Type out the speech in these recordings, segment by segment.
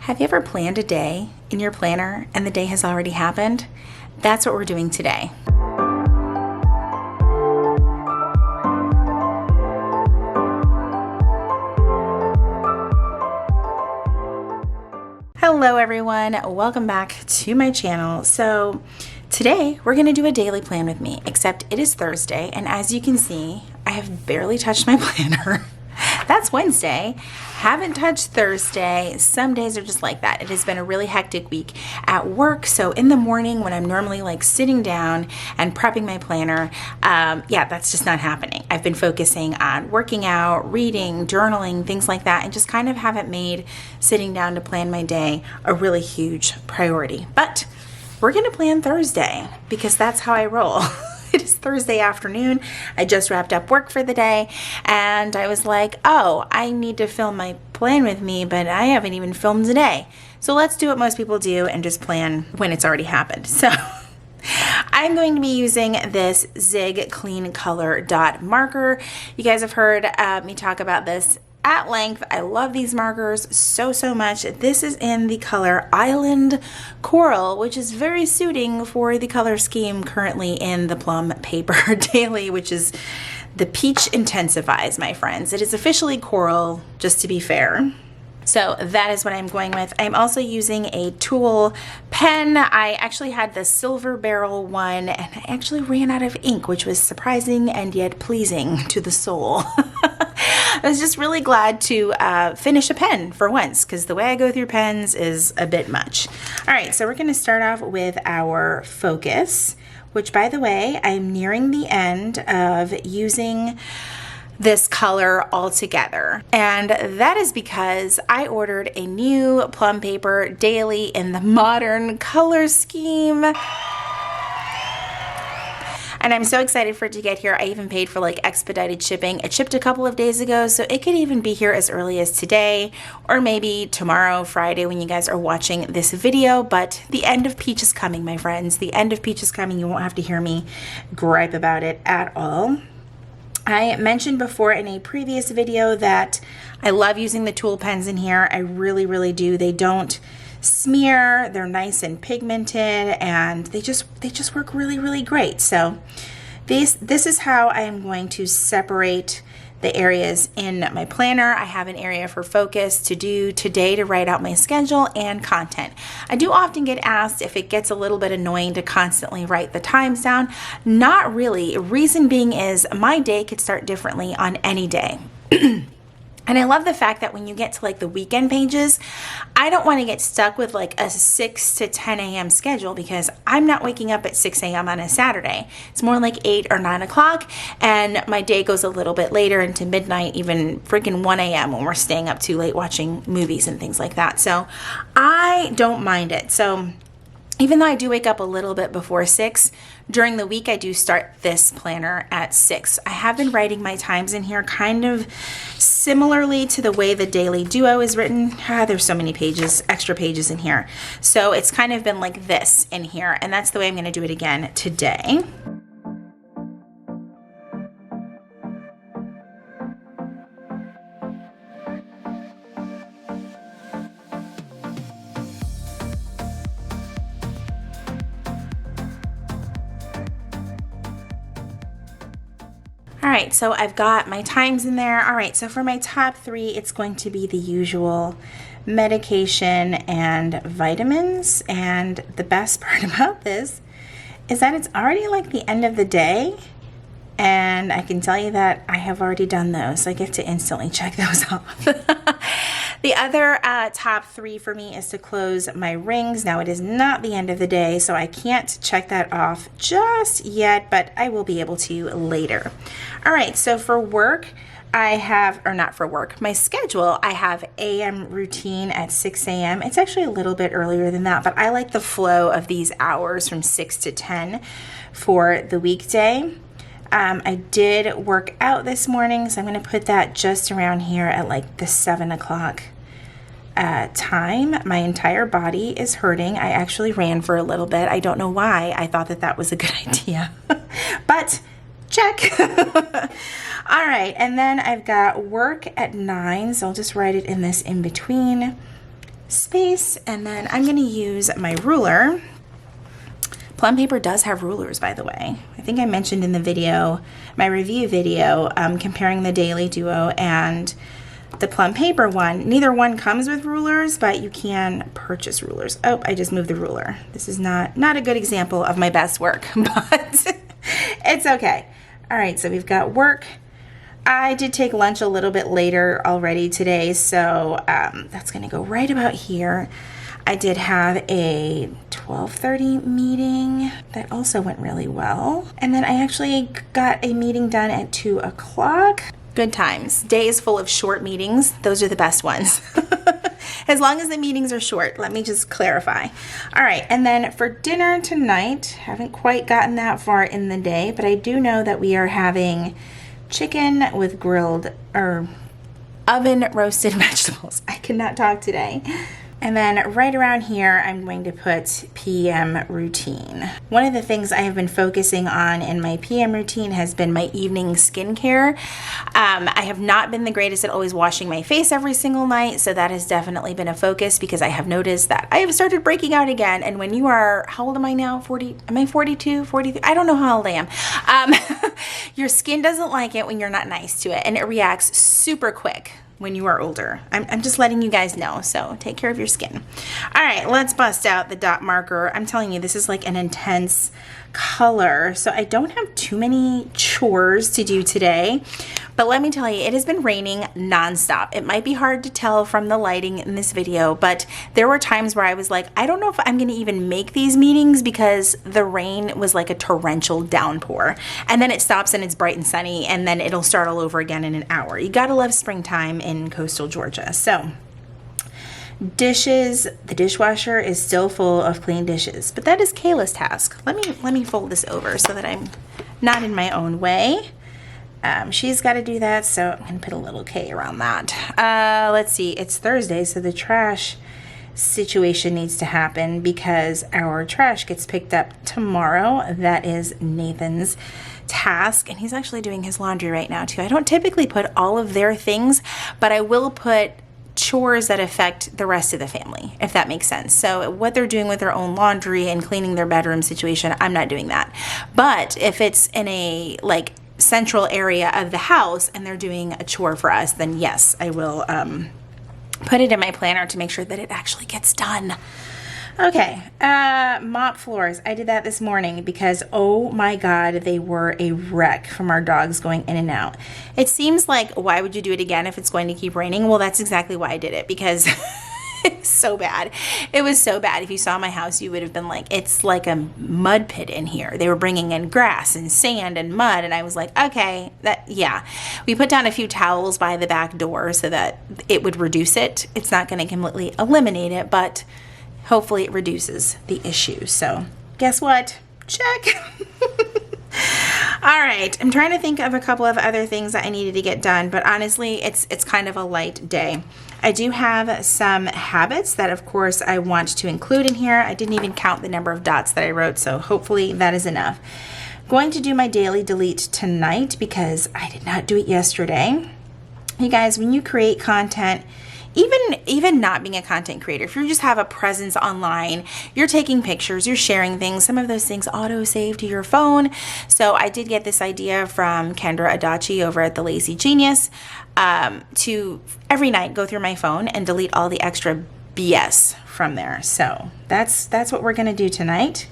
Have you ever planned a day in your planner and the day has already happened? That's what we're doing today. Hello everyone, welcome back to my channel. So today we're going to do a daily plan with me, except it is Thursday, and as you can see, I have barely touched my planner. That's Wednesday. Haven't touched Thursday. Some days are just like that. It has been a really hectic week at work. So in the morning when I'm normally like sitting down and prepping my planner, that's just not happening. I've been focusing on working out, reading, journaling, things like that, and just kind of haven't made sitting down to plan my day a really huge priority. But we're going to plan Thursday because that's how I roll. It is Thursday afternoon. I just wrapped up work for the day and I was like, oh, I need to film my plan with me, but I haven't even filmed today. So let's do what most people do and just plan when it's already happened. So I'm going to be using this Zig Clean Color Dot marker. You guys have heard me talk about this at length. I love these markers so much. This is in the color Island Coral, which is very suiting for the color scheme currently in the Plum paper daily, which is the Peach Intensifies, my friends. It is officially coral, just to be fair. So that is what I'm going with. I'm also using a tulle pen. I actually had the silver barrel one and I actually ran out of ink, which was surprising and yet pleasing to the soul. I was just really glad to finish a pen for once because the way I go through pens is a bit much. All right, so we're going to start off with our focus, which by the way, I'm nearing the end of using this color altogether, and that is because I ordered a new Plum paper daily in the modern color scheme. And I'm so excited for it to get here. I even paid for like expedited shipping. It shipped a couple of days ago, so it could even be here as early as today or maybe tomorrow, Friday, when you guys are watching this video. But the end of Peach is coming, my friends. The end of Peach is coming. You won't have to hear me gripe about it at all. I mentioned before in a previous video that I love using the tulle pens in here. I really do. They don't smear, they're nice and pigmented, and they just work really great. So this is how I am going to separate the areas in my planner. I have an area for focus, to do today, to write out my schedule, and content. I do often get asked if it gets a little bit annoying to constantly write the times down. Not really. Reason being is my day could start differently on any day. And I love the fact that when you get to like the weekend pages, I don't want to get stuck with like a 6 to 10 a.m. schedule because I'm not waking up at 6 a.m. on a Saturday. It's more like 8 or 9 o'clock, and my day goes a little bit later into midnight, even freaking 1 a.m. when we're staying up too late watching movies and things like that. So I don't mind it. So even though I do wake up a little bit before 6, during the week I do start this planner at 6. I have been writing my times in here kind of similarly to the way the Daily Duo is written. There's so many pages, extra pages in here. So it's kind of been like this in here, and that's the way I'm going to do it again today. All right, so I've got my times in there. All right, so for my top 3, it's going to be the usual medication and vitamins. And the best part about this is that it's already like the end of the day. And I can tell you that I have already done those. I get to instantly check those off. The other top 3 for me is to close my rings. Now it is not the end of the day, so I can't check that off just yet, but I will be able to later. All right, so for work, I have, or not for work, my schedule, I have AM routine at 6 a.m. It's actually a little bit earlier than that, but I like the flow of these hours from 6 to 10 for the weekday. I did work out this morning, so I'm going to put that just around here at like the 7 o'clock time. My entire body is hurting. I actually ran for a little bit. I don't know why I thought that that was a good idea, but check. All right, and then I've got work at 9, so I'll just write it in this in between. space. And then I'm going to use my ruler. Plum paper does have rulers, by the way. I think I mentioned in the video, my review video, comparing the Daily Duo and the Plum paper one. Neither one comes with rulers, but you can purchase rulers. Oh, I just moved the ruler. This is not a good example of my best work, but it's okay. All right, so we've got work. I did take lunch a little bit later already today, so that's gonna go right about here. I did have a 12:30 meeting that also went really well. And then I actually got a meeting done at 2 o'clock. Good times. Day is full of short meetings. Those are the best ones. As long as the meetings are short, let me just clarify. All right, and then for dinner tonight, haven't quite gotten that far in the day, but I do know that we are having chicken with grilled or oven roasted vegetables. I cannot talk today. And then right around here, I'm going to put PM routine. One of the things I have been focusing on in my PM routine has been my evening skincare. I have not been the greatest at always washing my face every single night, so that has definitely been a focus because I have noticed that I have started breaking out again. And when you are, how old am I now? 40? Am I 42, 43? I don't know how old I am. Your skin doesn't like it when you're not nice to it, and it reacts super quick when you are older. I'm just letting you guys know, so take care of your skin. All right, let's bust out the dot marker. I'm telling you, this is like an intense color, so I don't have too many chores to do today, but let me tell you, it has been raining nonstop. It might be hard to tell from the lighting in this video, but there were times where I was like, I don't know if I'm gonna even make these meetings because the rain was like a torrential downpour, and then it stops and it's bright and sunny, and then it'll start all over again in an hour. You gotta love springtime in coastal Georgia. So dishes, the dishwasher is still full of clean dishes, but that is Kayla's task. Let me fold this over so that I'm not in my own way. She's got to do that, so I'm gonna put a little K around that. Let's see, it's Thursday, so the trash situation needs to happen because our trash gets picked up tomorrow. That is Nathan's task, and he's actually doing his laundry right now too. I don't typically put all of their things, but I will put chores that affect the rest of the family, if that makes sense. So what they're doing with their own laundry and cleaning their bedroom situation, I'm not doing that. But if it's in a like central area of the house and they're doing a chore for us, then yes, I will put it in my planner to make sure that it actually gets done. Okay, mop floors. I did that this morning because, oh my God, they were a wreck from our dogs going in and out. It seems like, why would you do it again if it's going to keep raining? Well, that's exactly why I did it, because it's so bad. It was so bad. If you saw my house, you would have been like, it's like a mud pit in here. They were bringing in grass and sand and mud, and I was like, okay, yeah. We put down a few towels by the back door so that it would reduce it. It's not going to completely eliminate it, but hopefully it reduces the issue. So guess what? Check. All right, I'm trying to think of a couple of other things that I needed to get done, but honestly, it's kind of a light day. I do have some habits that, of course, I want to include in here. I didn't even count the number of dots that I wrote, so hopefully that is enough. Going to do my daily delete tonight because I did not do it yesterday. You guys, when you create content, even not being a content creator, if you just have a presence online, you're taking pictures, you're sharing things, some of those things auto save to your phone. So I did get this idea from Kendra Adachi over at The Lazy Genius to every night go through my phone and delete all the extra BS from there. So that's what we're gonna do tonight.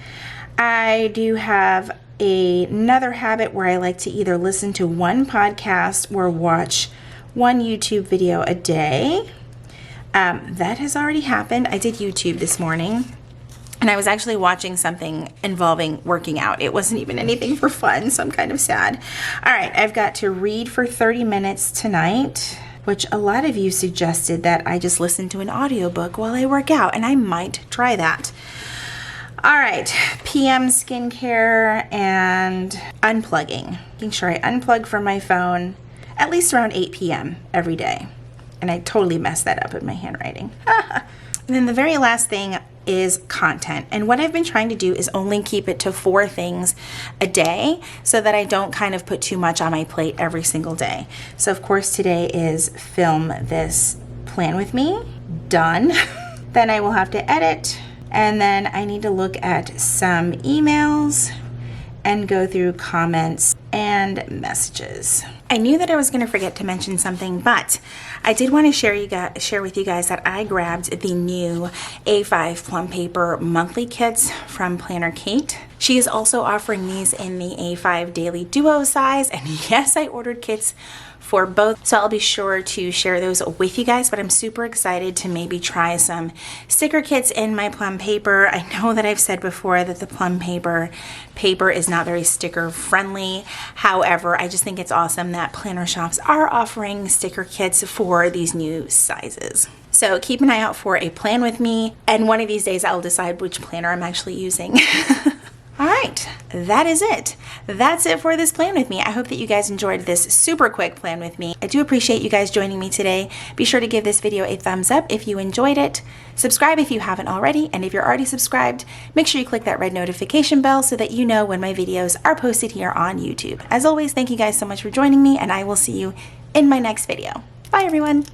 I do have another habit where I like to either listen to one podcast or watch one YouTube video a day. That has already happened. I did YouTube this morning, and I was actually watching something involving working out. It wasn't even anything for fun, so I'm kind of sad. All right, I've got to read for 30 minutes tonight, which a lot of you suggested that I just listen to an audiobook while I work out, and I might try that. All right, PM skincare and unplugging. Making sure I unplug from my phone at least around 8 p.m. every day. And I totally messed that up with my handwriting. And then the very last thing is content. And what I've been trying to do is only keep it to 4 things a day so that I don't kind of put too much on my plate every single day. So of course today is film this plan with me. Done. Then I will have to edit, and then I need to look at some emails and go through comments and messages. I knew that I was going to forget to mention something, but I did want to share with you guys that I grabbed the new A5 Plum paper monthly kits from Planner Kate. She is also offering these in the A5 Daily Duo size, and yes, I ordered kits for both, so I'll be sure to share those with you guys, but I'm super excited to maybe try some sticker kits in my Plum paper. I know that I've said before that the Plum paper is not very sticker friendly. However, I just think it's awesome that planner shops are offering sticker kits for these new sizes. So keep an eye out for a plan with me, and one of these days I'll decide which planner I'm actually using. All right, that is it. That's it for this plan with me. I hope that you guys enjoyed this super quick plan with me. I do appreciate you guys joining me today. Be sure to give this video a thumbs up if you enjoyed it. Subscribe if you haven't already, and if you're already subscribed, make sure you click that red notification bell so that you know when my videos are posted here on YouTube. As always, thank you guys so much for joining me, and I will see you in my next video. Bye, everyone.